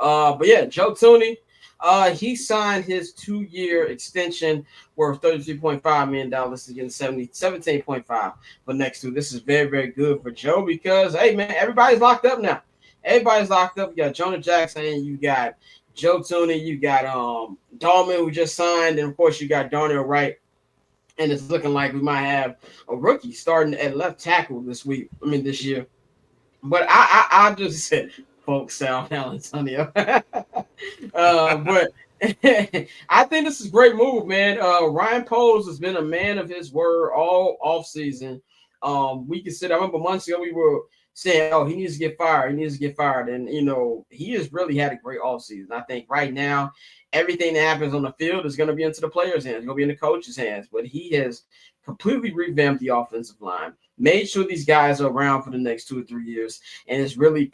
But yeah, Joe Tooney, he signed his 2-year extension worth $33.5 million. Again, 17.5 for next two. This is very, very good for Joe because, hey, man, everybody's locked up now. Everybody's locked up. You got Jonah Jackson, you got Joe Tooney, you got Dahlman, who just signed, and of course you got Darnell Wright. And it's looking like we might have a rookie starting at left tackle this year. But I just said, folks, South Antonio. But I think this is a great move, man. Ryan Poles has been a man of his word all off season. We consider. I remember months ago we were saying, "Oh, he needs to get fired. He needs to get fired," and he has really had a great off season. I think right now, everything that happens on the field is going to be into the players' hands. It's going to be in the coach's hands. But he has completely revamped the offensive line, made sure these guys are around for the next 2 or 3 years, and it's really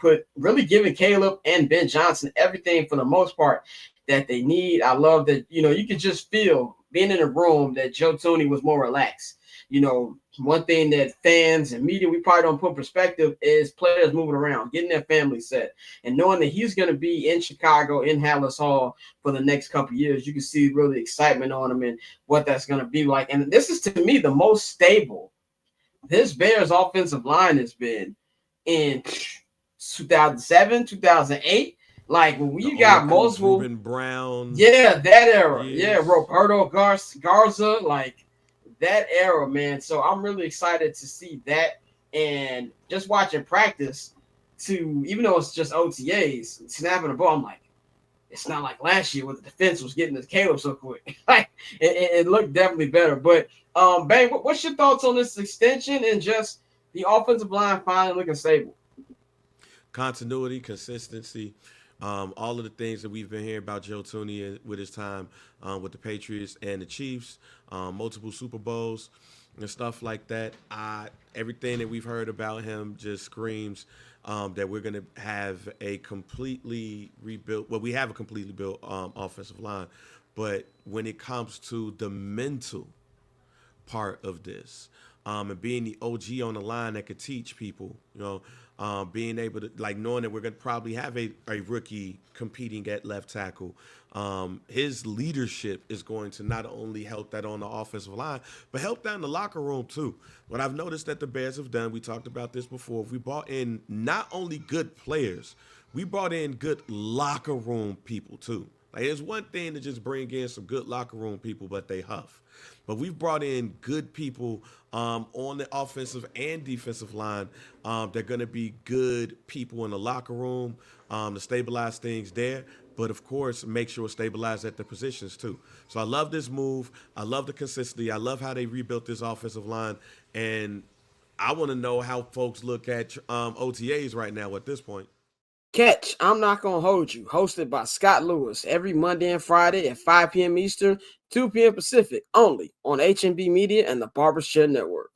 giving Caleb and Ben Johnson everything for the most part that they need. I love that, you can just feel being in a room that Joe Tooney was more relaxed. One thing that fans and media, we probably don't put perspective is players moving around, getting their family set, and knowing that he's going to be in Chicago, in Hallis Hall for the next couple of years. You can see really excitement on him and what that's going to be like. And this is, to me, the most stable this Bears offensive line has been in 2007, 2008. Like when we got multiple Ruben Brown. Yeah, that era. Yes. Yeah, Roberto Garza, like that era, man. So I'm really excited to see that, and just watching practice even though it's just OTAs, snapping the ball, I'm like, it's not like last year where the defense was getting to Caleb so quick. Like it looked definitely better. But Bang, what's your thoughts on this extension and just the offensive line finally looking stable? Continuity, consistency, all of the things that we've been hearing about Joe Tooney with his time with the Patriots and the Chiefs, multiple Super Bowls and stuff like that. Everything that we've heard about him just screams that we're going to have a completely rebuilt. Well, we have a completely built offensive line, but when it comes to the mental part of this, and being the OG on the line that could teach people, being able to, like, knowing that we're going to probably have a rookie competing at left tackle. His leadership is going to not only help that on the offensive line, but help that in the locker room too. What I've noticed that the Bears have done, we talked about this before, we brought in not only good players, we brought in good locker room people too. Like, it's one thing to just bring in some good locker room people, but they huff. But we've brought in good people on the offensive and defensive line. They're going to be good people in the locker room to stabilize things there. But, of course, make sure it's stabilized at the positions, too. So I love this move. I love the consistency. I love how they rebuilt this offensive line. And I want to know how folks look at OTAs right now at this point. Catch I'm Not Gonna Hold You, hosted by Scott Lewis, every Monday and Friday at 5 p.m. Eastern, 2 p.m. Pacific, only on HNB Media and the Barbershop Network.